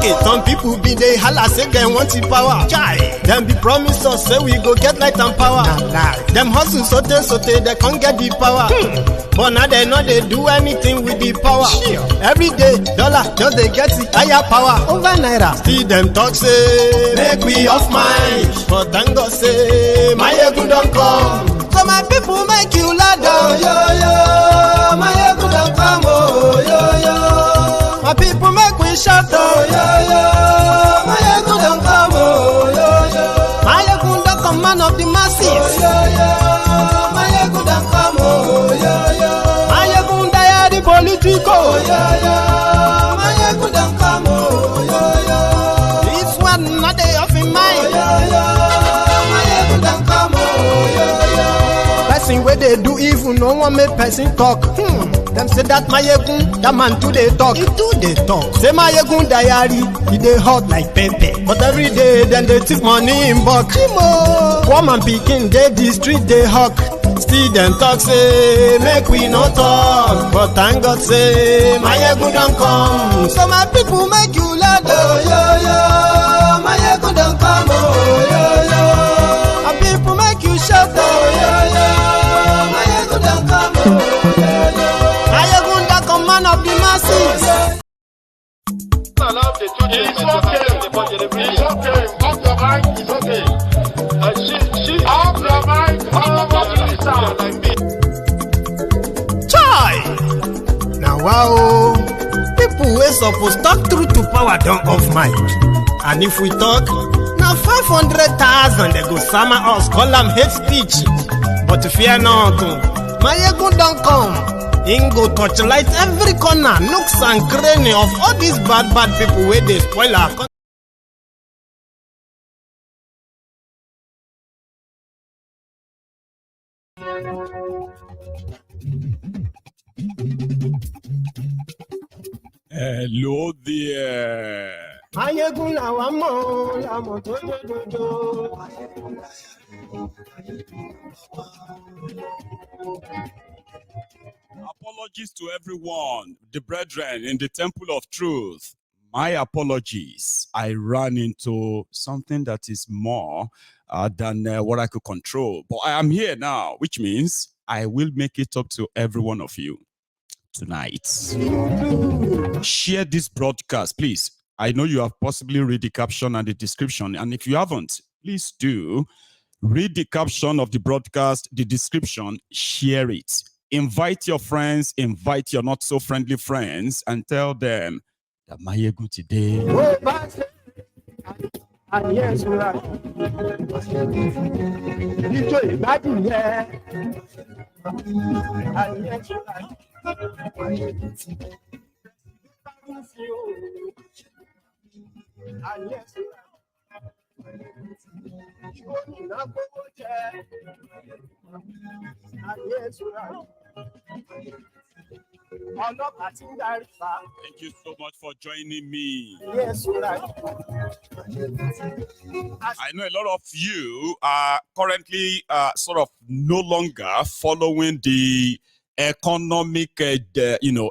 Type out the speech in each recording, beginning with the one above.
Okay, some people be they holla say they want the power. Chai, them be promise us say we go get light and power. Them hustle sote they can't get the power. But now they know they do anything with the power. Every day, dollar just they get the higher power. Over naira, see them talk say make we off mind. But thank God say my ego don't come. So my people make you ladder. Oh, yo yo, my ego don't come. Oh yo yo, my people make we shout. Oh yo yo, my ego don't come. Oh yo yo, my ego don't come, man of the masses. Oh yo yo, my ego don't come. Oh yo yo, my ego die the political. Oh yo yo, my ego don't come. Oh yo yo, this one not they off in mind. Oh yo yo, my ego don't come. Oh yo yo, person where they do evil, no one make person talk. Them say that Mayegun, that man too they talk. He too they talk. Say Mayegun diary, he they hot like pepper. But every day then they take money in bulk. Poor man picking, they the street they hawk. Still them talk say make we no talk. But thank God say Mayegun don't come. So my people make you laugh. Oh yo yo, Mayegun don't come. Oh yo yo, my people make you shout. Oh yo yo, Mayegun don't come. Oh yo yo, Mayegun don't come, man of the masses. It's okay. Off the mic, it's okay. She off the mic, Chai! Now wow, people we supposed talk truth to power don't off mic. And if we talk, now 500,000 they go summer us, call them hate speech. But fear not, Mayegun don't come. Ingo torchlight every corner, nooks and cranny of all these bad people where they spoil our country. Hello there. Mayegun làwa mọ̀, làmọ̀ tó dodo. Apologies to everyone, the brethren in the temple of truth. My apologies. I ran into something that is more than what I could control. But I am here now, which means I will make it up to every one of you tonight. Share this broadcast, please. I know you have possibly read the caption and the description. And if you haven't, please do read the caption of the broadcast, the description, share it. Invite your friends, invite your not so friendly friends, and tell them that Mayegun today. yes, right. Thank you so much for joining me. Yes, right. I know a lot of you are currently sort of no longer following the economic,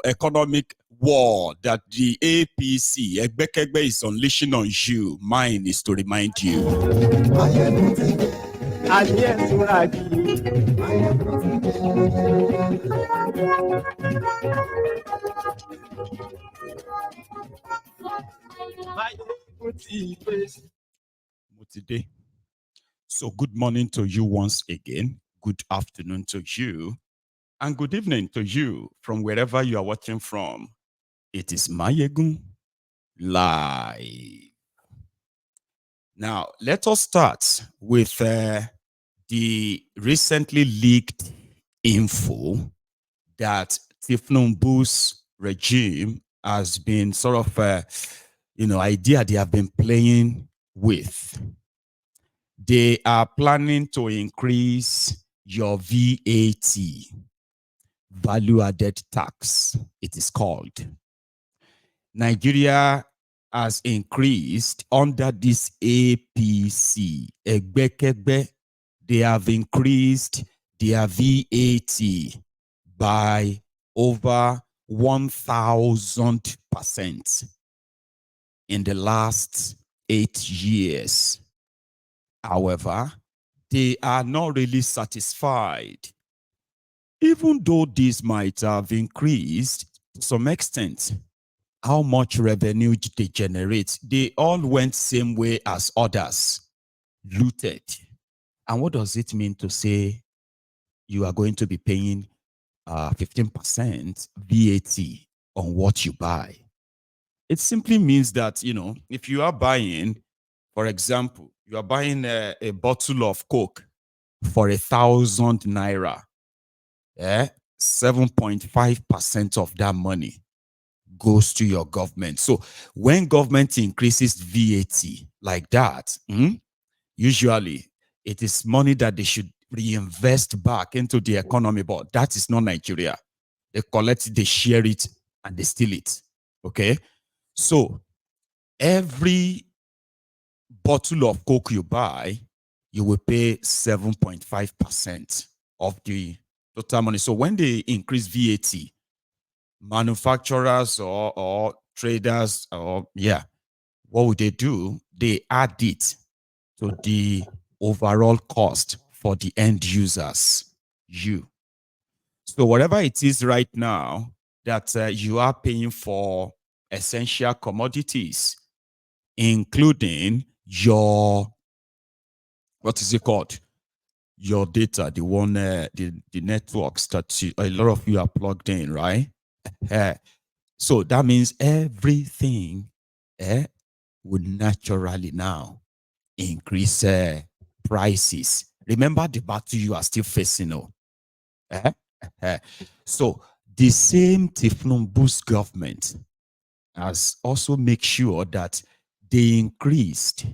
economic war that the APC Egbekegbe is unleashing on you. Mine is to remind you. Yes, right. Today. So good morning to you once again. Good afternoon to you. And good evening to you from wherever you are watching from. It is Mayegun Live. Now, let us start with the recently leaked info that Tinubu's regime has been sort of, idea they have been playing with. They are planning to increase your VAT, value added tax, it is called. Nigeria has increased under this APC, Egbekegbe, they have increased their VAT by over 1,000%. in the last 8 years. However, they are not really satisfied. Even though this might have increased to some extent, how much revenue they generate, they all went same way as others, looted. And what does it mean to say you are going to be paying 15% VAT on what you buy? It simply means that, if you are buying, for example, you are buying a bottle of Coke for 1,000 naira, 7.5% of that money goes to your government. So when government increases VAT like that, usually it is money that they should reinvest back into the economy, but that is not Nigeria. They collect it, they share it, and they steal it. Okay? So every bottle of Coke you buy, you will pay 7.5% of the total money. So when they increase VAT, manufacturers or traders, what would they do? They add it to the overall cost for the end users, you. So whatever it is right now that you are paying for essential commodities, including your, what is it called? Your data, the one, the networks that a lot of you are plugged in, right? So that means everything would naturally now increase prices. Remember the battle you are still facing. So the same Tinubu's government has also made sure that they increased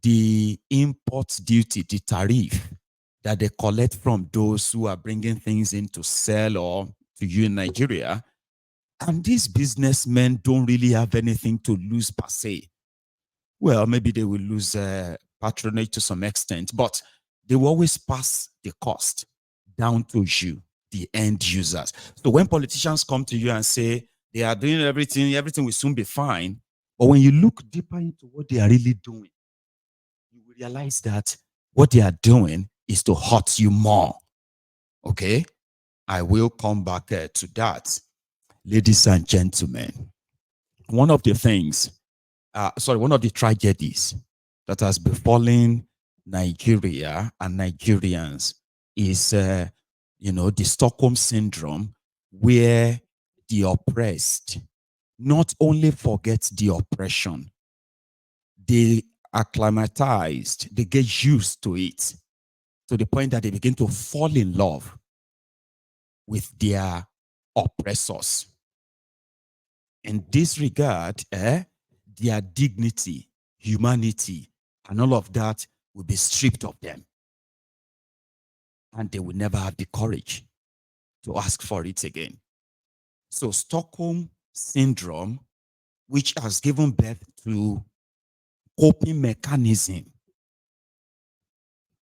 the import duty, the tariff that they collect from those who are bringing things in to sell or to you in Nigeria. And these businessmen don't really have anything to lose per se. Well, maybe they will lose patronage to some extent, but they will always pass the cost down to you, the end users. So when politicians come to you and say they are doing everything will soon be fine. But when you look deeper into what they are really doing, you will realize that what they are doing is to hurt you more. Okay? I will come back to that. Ladies and gentlemen, one of the tragedies that has befallen Nigeria and Nigerians is, the Stockholm syndrome, where the oppressed not only forget the oppression, they acclimatized, they get used to it to the point that they begin to fall in love with their oppressors. In this regard, their dignity, humanity, and all of that will be stripped of them. And they will never have the courage to ask for it again. So Stockholm syndrome, which has given birth to coping mechanism.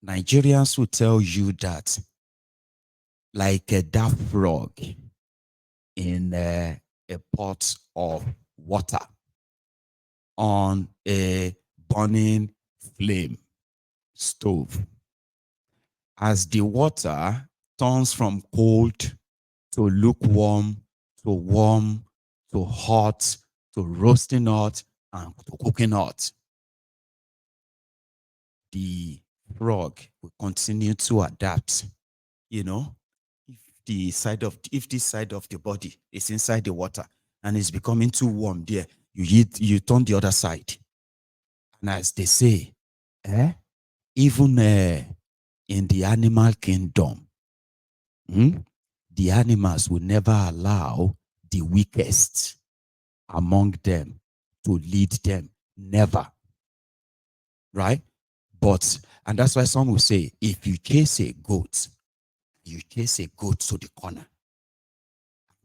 Nigerians will tell you that, like that frog in a pot of water on a burning flame stove, as the water turns from cold to lukewarm to warm to hot to roasting hot and to cooking hot, the frog will continue to adapt. If this side of the body is inside the water and it's becoming too warm there, you turn the other side. And as they say, even in the animal kingdom, the animals will never allow the weakest among them to lead them. Never. Right? And that's why some will say, if you chase a goat, you chase a goat to the corner.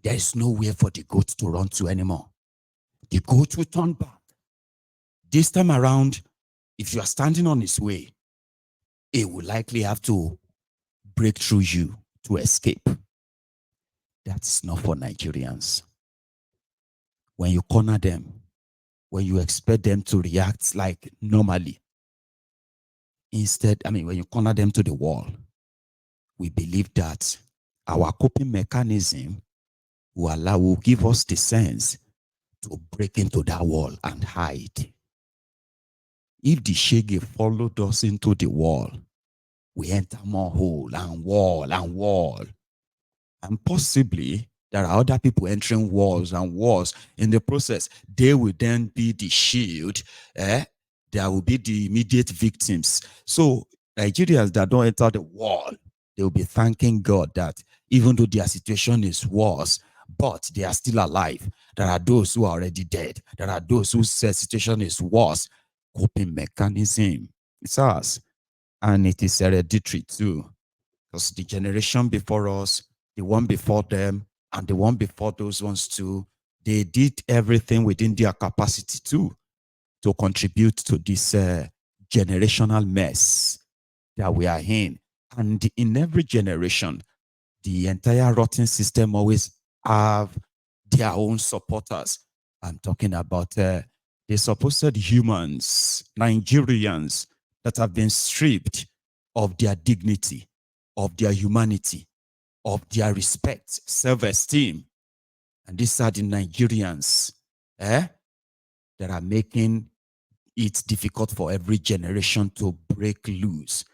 There is nowhere for the goat to run to anymore. The goat will turn back. This time around, if you are standing on its way, it will likely have to break through you to escape. That's not for Nigerians. When you corner them, when you expect them to react like normally. Instead, when you corner them to the wall, we believe that our coping mechanism will give us the sense to break into that wall and hide. If the shege followed us into the wall, we enter more hole and wall and wall. And possibly there are other people entering walls and walls. In the process, they will then be the shield. There will be the immediate victims. So Nigerians that don't enter the wall, they will be thanking God that even though their situation is worse, but they are still alive. There are those who are already dead. There are those whose situation is worse. Coping mechanism. It's ours. And it is hereditary too. Because the generation before us, the one before them, and the one before those ones too, they did everything within their capacity too to contribute to this generational mess that we are in. And in every generation, the entire rotten system always have their own supporters. I'm talking about the supposed humans, Nigerians, that have been stripped of their dignity, of their humanity, of their respect, self-esteem. And these are the Nigerians that are making it difficult for every generation to break loose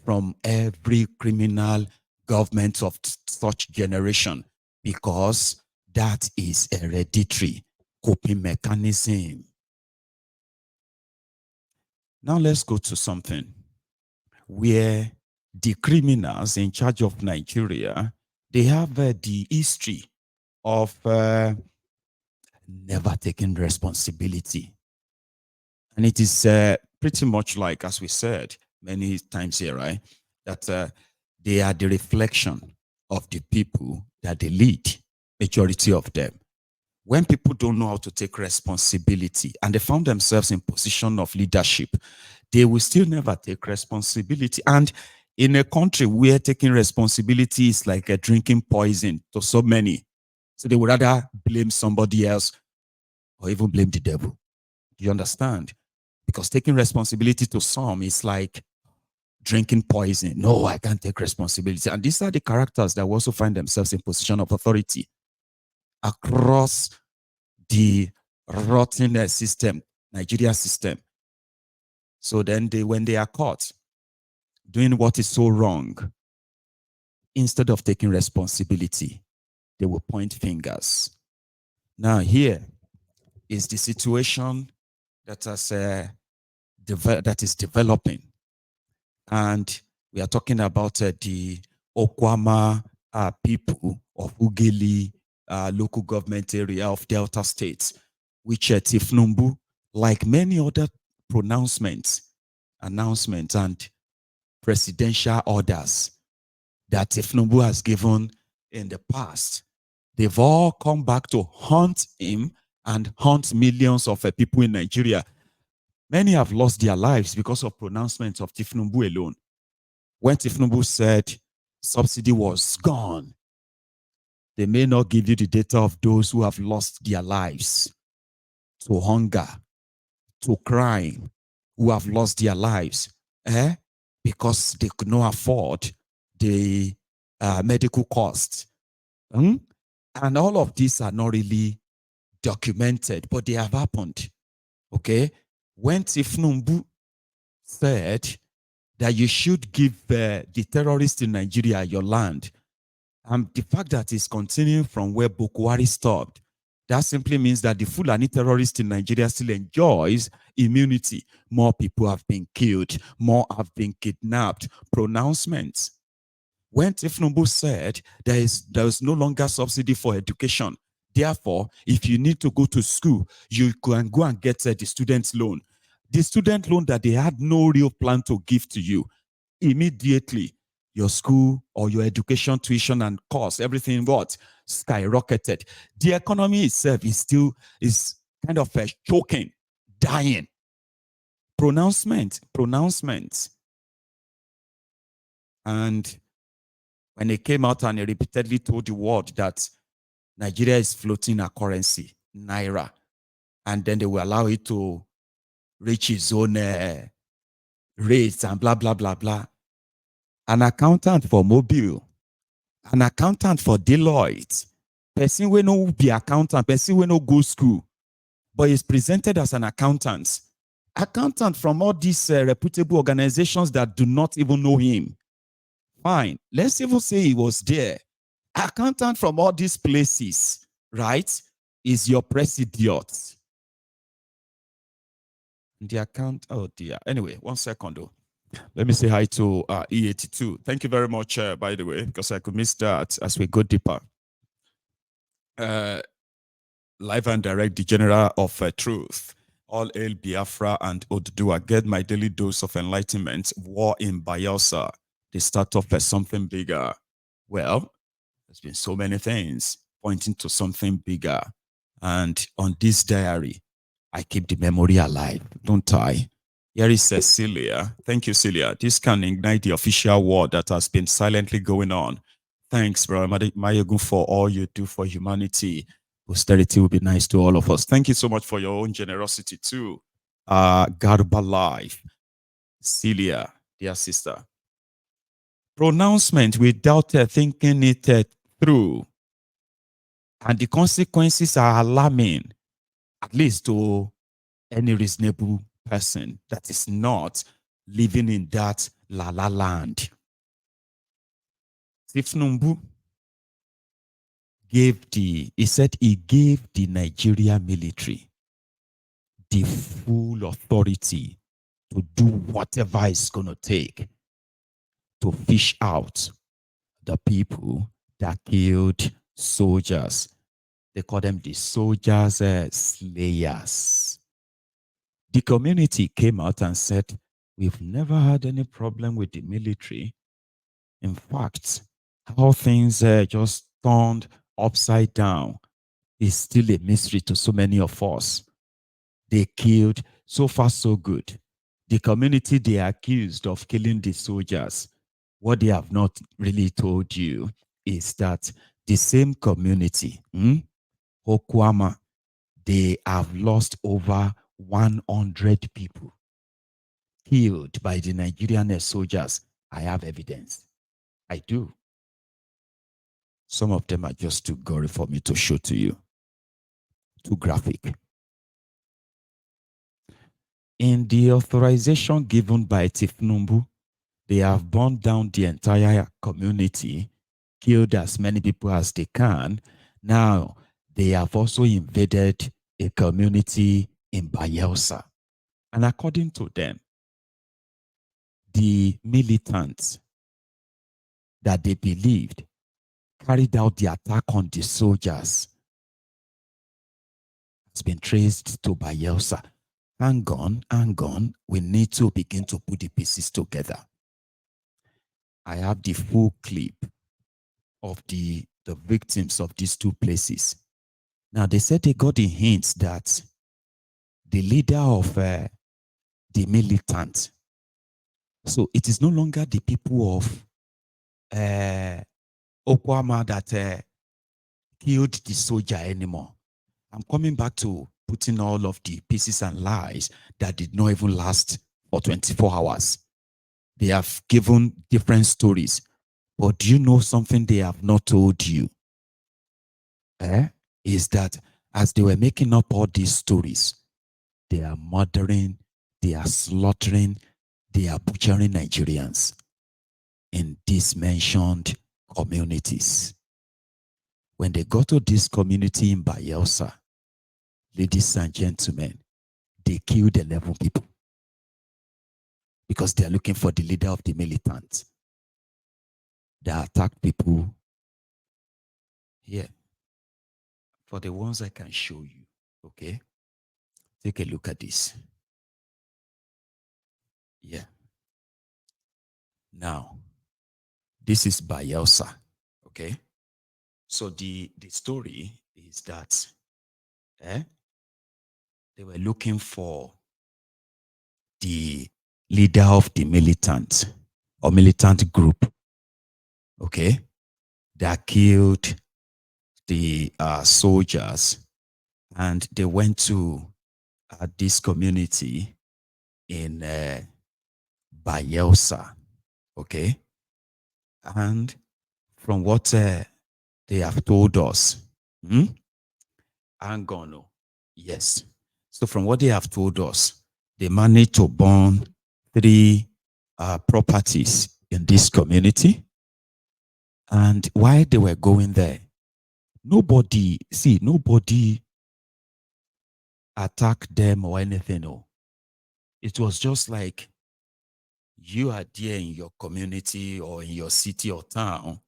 from every criminal government of such generation, because that is hereditary coping mechanism. Now let's go to something where the criminals in charge of Nigeria, they have the history of never taking responsibility. And it is pretty much like, as we said many times here, right, that they are the reflection of the people that they lead, majority of them. When people don't know how to take responsibility and they found themselves in position of leadership, they will still never take responsibility. And in a country where taking responsibility is like a drinking poison to so many, so they would rather blame somebody else or even blame the devil. Do you understand? Because taking responsibility to some is like drinking poison. No, I can't take responsibility. And these are the characters that will also find themselves in position of authority across the rotten system, Nigeria system. So then when they are caught doing what is so wrong, instead of taking responsibility, they will point fingers. Now here is the situation that is developing. And we are talking about the Okwama people of Ugeli local government area of Delta State, which Tinubu, like many other announcements and presidential orders that Tinubu has given in the past, they've all come back to haunt him and haunt millions of people in Nigeria. Many have lost their lives because of pronouncements of Tinubu alone. When Tinubu said subsidy was gone, they may not give you the data of those who have lost their lives to hunger, to crime, who have lost their lives because they could not afford the medical costs. And all of these are not really documented, but they have happened. Okay? When Tinubu said that you should give the terrorists in Nigeria your land, and the fact that it's continuing from where Boko Haram stopped, that simply means that the Fulani terrorist in Nigeria still enjoys immunity. More people have been killed, more have been kidnapped. Pronouncements. When Tinubu said there is no longer subsidy for education, therefore, if you need to go to school, you can go and get the student loan. The student loan that they had no real plan to give to you, immediately your school or your education tuition and costs, everything skyrocketed. The economy itself is kind of choking, dying. Pronouncements. And when they came out and they repeatedly told the world that Nigeria is floating a currency, Naira, and then they will allow it to reach its own rates and blah, blah, blah, blah. An accountant for Mobile, an accountant for Deloitte, person we no be accountant, person we no go school, but is presented as an accountant. Accountant from all these reputable organizations that do not even know him. Fine, let's even say he was there. Accountant from all these places, right, is your president. The account, oh dear. Anyway, 1 second though. Let me say hi to E82. Thank you very much, by the way, because I could miss that as we go deeper. Live and direct, the general of truth. All hail Biafra and Oduduwa. Get my daily dose of enlightenment. War in Bayelsa. The start of something bigger. Well, there's been so many things pointing to something bigger. And on this diary, I keep the memory alive, don't I? Here is Celia. Thank you, Celia. This can ignite the official war that has been silently going on. Thanks, Brother Mayegun, for all you do for humanity. Posterity will be nice to all of us. Thank you so much for your own generosity too. Garba Life. Celia, dear sister. Pronouncement without thinking it through. And the consequences are alarming, at least to any reasonable person that is not living in that la-la land. Tinubu he said he gave the Nigeria military the full authority to do whatever it's going to take to fish out the people that killed soldiers. They call them the soldiers slayers. The community came out and said, we've never had any problem with the military. In fact, how things just turned upside down is still a mystery to so many of us. They killed, so far so good. The community they accused of killing the soldiers, what they have not really told you is that the same community, Okwama, they have lost over 100 people killed by the Nigerian soldiers. I have evidence. I do. Some of them are just too gory for me to show to you. Too graphic. In the authorization given by Tinubu, they have burned down the entire community, killed as many people as they can. Now, they have also invaded a community in Bayelsa. And according to them, the militants that they believed carried out the attack on the soldiers has been traced to Bayelsa. Hang on. We need to begin to put the pieces together. I have the full clip of the victims of these two places. Now, they said they got the hints that the leader of the militant, so it is no longer the people of Okwama that killed the soldier anymore. I'm coming back to putting all of the pieces and lies that did not even last for 24 hours. They have given different stories. But do you know something they have not told you? Is that as they were making up all these stories, they are murdering, they are slaughtering, they are butchering Nigerians in these mentioned communities. When they got to this community in Bayelsa, ladies and gentlemen, they killed 11 people because they are looking for the leader of the militants. They attacked people here. For the ones I can show you, okay? Take a look at this. Yeah. Now, this is Bayelsa, okay? So the story is that they were looking for the leader of the militant or militant group, okay, that killed the soldiers, and they went to at this community in Bayelsa, okay? And from what they have told us, hang on, no. Yes. So from what they have told us, they managed to burn 3 properties in this community. And while they were going there, nobody attacked them or anything. No. It was just like you are there in your community or in your city or town,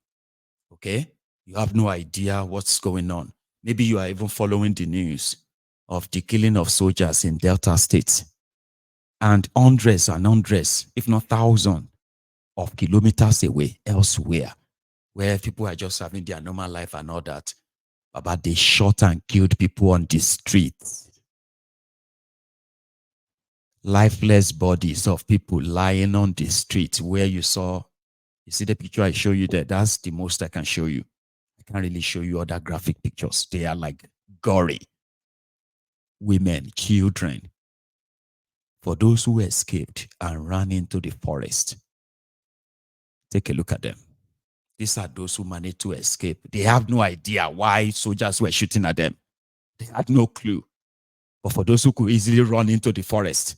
okay? You have no idea what's going on. Maybe you are even following the news of the killing of soldiers in Delta State. And hundreds and hundreds, if not thousands, of kilometers away, elsewhere, where people are just having their normal life and all that. But they shot and killed people on the streets. Lifeless bodies of people lying on the street where you see the picture I show you there. That's the most I can show you. I can't really show you other graphic pictures. They are like gory. Women, children. For those who escaped and ran into the forest, take a look at them. These are those who managed to escape. They have no idea why soldiers were shooting at them. They had no clue. But for those who could easily run into the forest,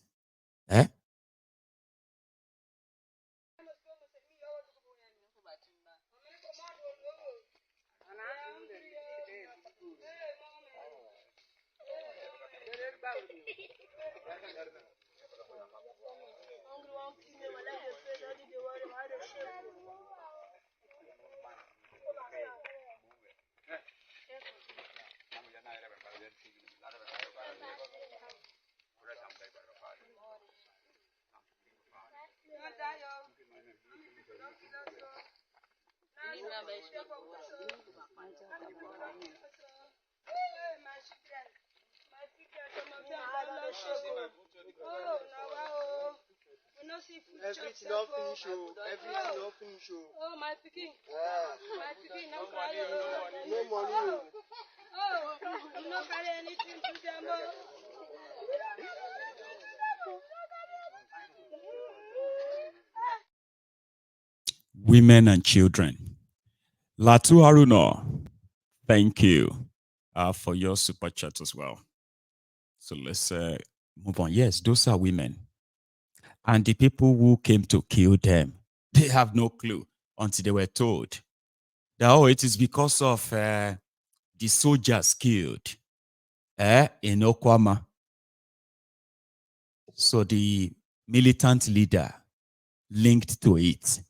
Everything not finish, everything not finish. Oh, my picking. My picking, no carry. No money. Oh, you no carry anything to them. women and children. Latu Haruna, thank you for your super chat as well. So let's move on. Yes, those are women. And the people who came to kill them, they have no clue until they were told that, oh, it is because of the soldiers killed in Okwama. So the militant leader linked to it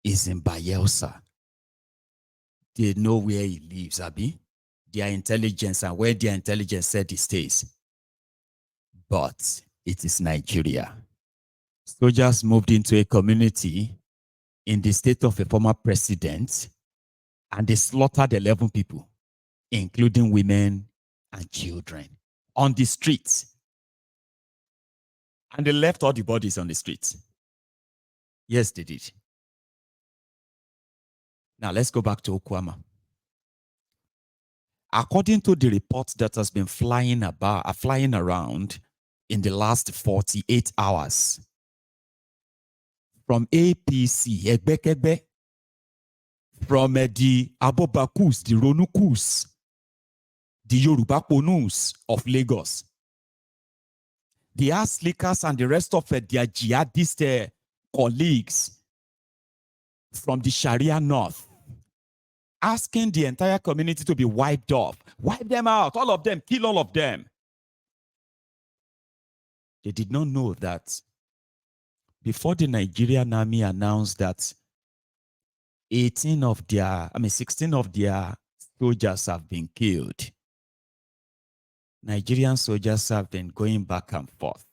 is in Bayelsa. They know where he lives, Abi. Their intelligence and where their intelligence said he stays. But it is Nigeria. Soldiers moved into a community in the state of a former president, and they slaughtered 11 people, including women and children, on the streets. And they left all the bodies on the streets. Yes, they did. Now let's go back to Okwama. According to the report that has been flying around in the last 48 hours, from APC, Egbekebe, from the Abobakus, the Ronukus, the Yoruba Ponus of Lagos, the Aslikas and the rest of their jihadist colleagues from the Sharia North, asking the entire community to be wiped off. Wipe them out, all of them, kill all of them. They did not know that before the Nigerian army announced that 16 of their soldiers have been killed, Nigerian soldiers have been going back and forth.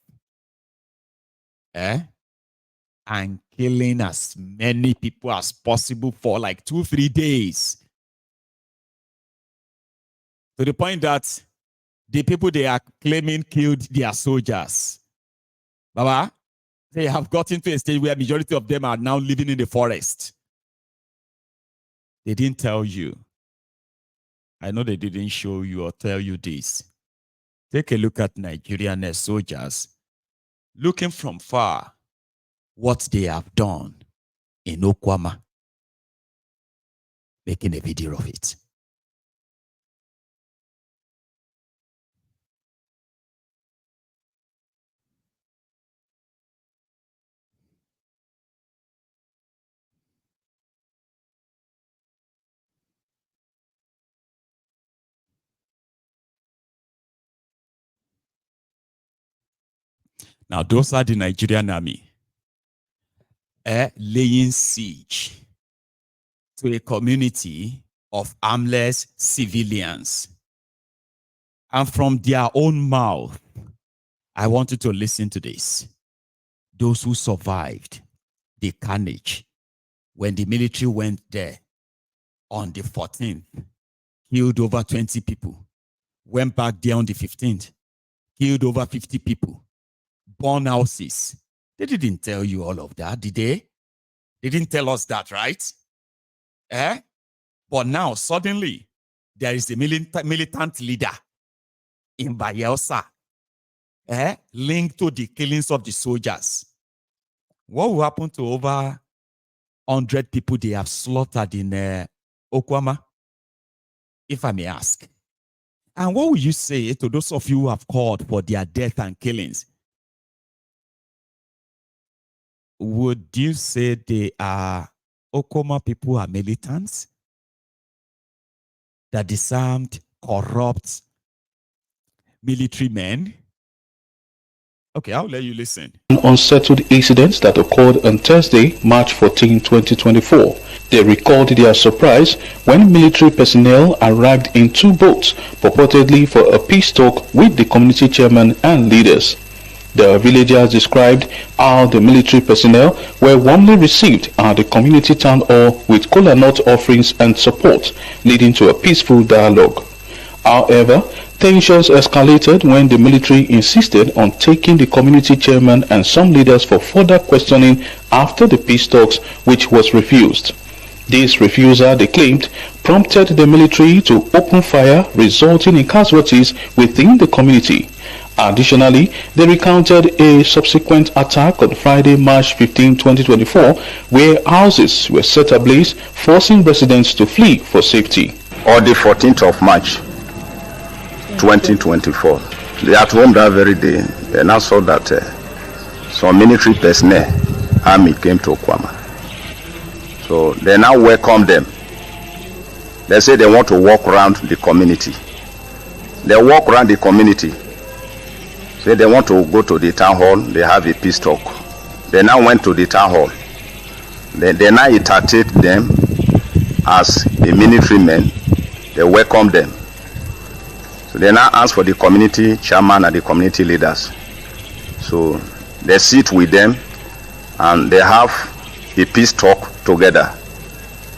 And killing as many people as possible for like 2-3 days. To the point that the people they are claiming killed their soldiers, Baba, they have gotten to a stage where majority of them are now living in the forest. They didn't tell you. I know they didn't show you or tell you this. Take a look at Nigerian soldiers looking from far what they have done in Okwama, making a video of it. Now, those are the Nigerian army laying siege to a community of armless civilians. And from their own mouth, I want you to listen to this. Those who survived the carnage when the military went there on the 14th, killed over 20 people, went back there on the 15th, killed over 50 people, burned houses. They didn't tell you all of that, did they? They didn't tell us that, right? But now, suddenly, there is a militant leader in Bayelsa linked to the killings of the soldiers. What will happen to over 100 people they have slaughtered in Okwama, if I may ask? And what will you say to those of you who have called for their death and killings? Would you say they are Okwama people are militants? That disarmed, corrupt military men? Okay, I'll let you listen. Unsettled incidents that occurred on Thursday, March 14, 2024. They recalled their surprise when military personnel arrived in 2 boats, purportedly for a peace talk with the community chairman and leaders. The villagers described how the military personnel were warmly received at the community town hall with kola nut offerings and support, leading to a peaceful dialogue. However, tensions escalated when the military insisted on taking the community chairman and some leaders for further questioning after the peace talks, which was refused. This refusal, they claimed, prompted the military to open fire, resulting in casualties within the community. Additionally, they recounted a subsequent attack on Friday, March 15, 2024, where houses were set ablaze, forcing residents to flee for safety. On the 14th of March, 2024, they at home that very day, and I saw that some military personnel, army, came to Okwama. So they now welcome them. They say they want to walk around the community. They walk around the community. Say they want to go to the town hall. They have a peace talk. They now went to the town hall. They now entertained them as a military men. They welcome them. So they now ask for the community chairman and the community leaders. So they sit with them and they have a peace talk together.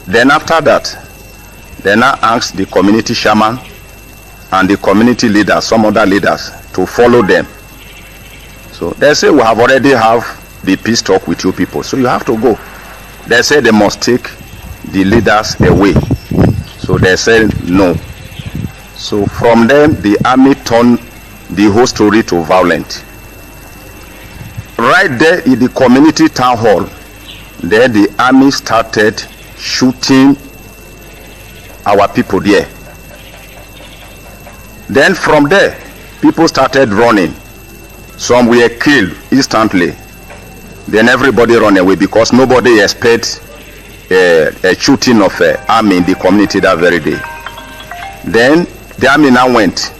Then after that, they now ask the community chairman and the community leaders, some other leaders, to follow them. So they say, we have already have the peace talk with you people, so you have to go. They say they must take the leaders away. So they said no. So from them, the army turned the whole story to violent. Right there in the community town hall, there the army started shooting our people there. Then from there, people started running. Some were killed instantly. Then everybody ran away because nobody expected a shooting of army in the community that very day. Then the army now went.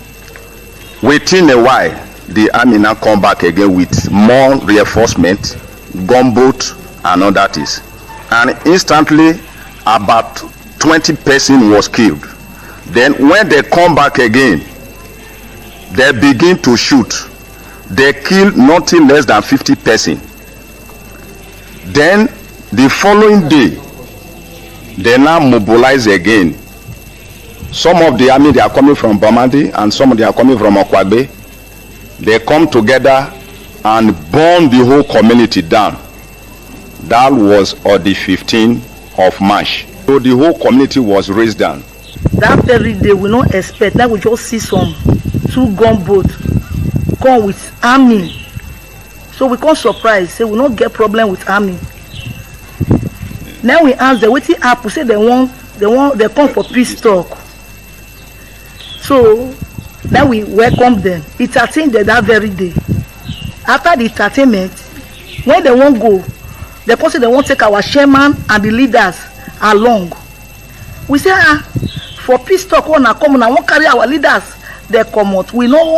Within a while, the army now come back again with more reinforcement, gunboat and all that is. And instantly, about 20 persons was killed. Then when they come back again, they begin to shoot. They killed nothing less than 50 persons. Then the following day, they now mobilize again. Some of the army, they are coming from Bamandi and some of them are coming from Okwagbe. They come together and burn the whole community down. That was on the 15th of March. So the whole community was raised down. That very day, we don't expect that we just see some 2 gunboats come with army. So we come surprise, say we not get problem with army. Now we ask them wetin happen, say they come for peace talk. So then we welcome them. It attended that very day. After the entertainment, when they won't go, they come say they won't take our chairman and the leaders along. We say for peace talk, when I come, I won't carry our leaders. They come out. We know